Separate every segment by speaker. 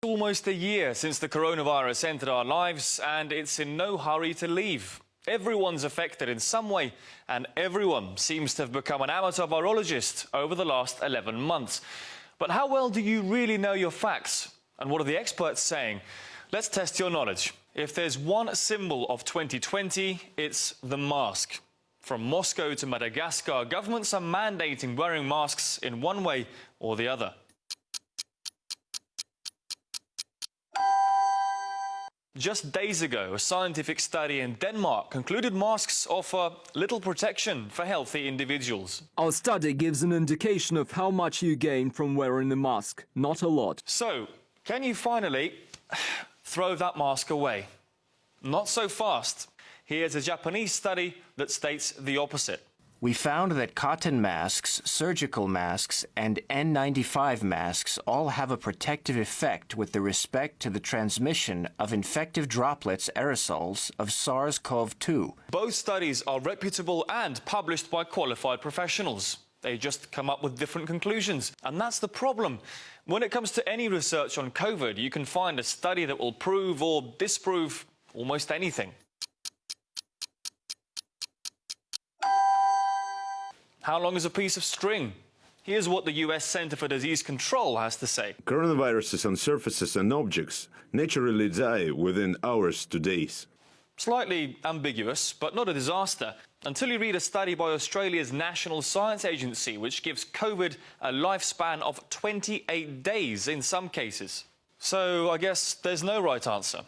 Speaker 1: Almost a year since the coronavirus entered our lives, and it's in no hurry to leave. Everyone's affected in some way, and everyone seems to have become an amateur virologist over the last 11 months. But how well do you really know your facts? And what are the experts saying? Let's test your knowledge. If there's one symbol of 2020, it's the mask. From Moscow to Madagascar, governments are mandating wearing masks in one way or the other. Just days ago, a scientific study in Denmark concluded masks offer little protection for healthy individuals.
Speaker 2: Our study gives an indication of how much you gain from wearing a mask. Not a lot.
Speaker 1: So, can you finally throw that mask away? Not so fast. Here's a Japanese study that states the opposite.
Speaker 3: We found that cotton masks, surgical masks, and N95 masks all have a protective effect with respect to the transmission of infective droplets, aerosols, of SARS-CoV-2.
Speaker 1: Both studies are reputable and published by qualified professionals. They just come up with different conclusions. And that's the problem. When it comes to any research on COVID, you can find a study that will prove or disprove almost anything. How long is a piece of string? Here's what the US Center for Disease Control has to say.
Speaker 4: Coronaviruses on surfaces and objects naturally die within hours to days.
Speaker 1: Slightly ambiguous, but not a disaster, until you read a study by Australia's National Science Agency, which gives COVID a lifespan of 28 days in some cases. So I guess there's no right answer.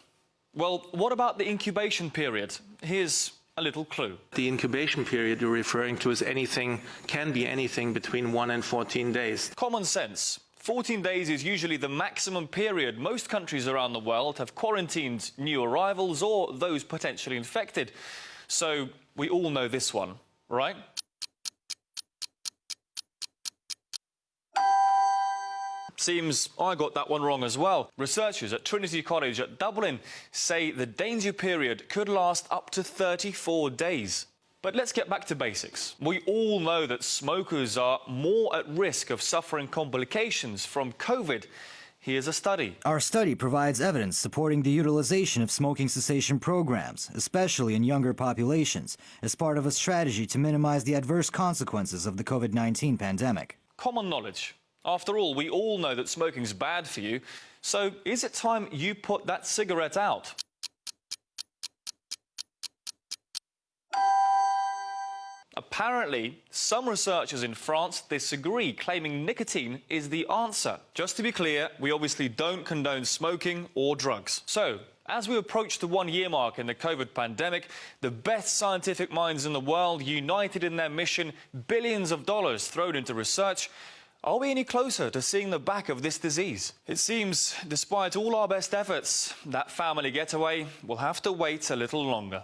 Speaker 1: Well, what about the incubation period? Here's a little clue.
Speaker 5: The incubation period you're referring to is can be anything between 1 and 14 days.
Speaker 1: Common sense. 14 days is usually the maximum period most countries around the world have quarantined new arrivals or those potentially infected. So we all know this one, right? Seems I got that one wrong as well. Researchers at Trinity College at Dublin say the danger period could last up to 34 days. But let's get back to basics. We all know that smokers are more at risk of suffering complications from COVID. Here's a study.
Speaker 6: Our study provides evidence supporting the utilization of smoking cessation programs, especially in younger populations, as part of a strategy to minimize the adverse consequences of the COVID-19 pandemic.
Speaker 1: Common knowledge. After all, we all know that smoking's bad for you, so is it time you put that cigarette out? Apparently, some researchers in France disagree, claiming nicotine is the answer. Just to be clear, we obviously don't condone smoking or drugs. So, as we approach the one-year mark in the COVID pandemic, the best scientific minds in the world united in their mission, billions of dollars thrown into research. Are we any closer to seeing the back of this disease? It seems, despite all our best efforts, that family getaway will have to wait a little longer.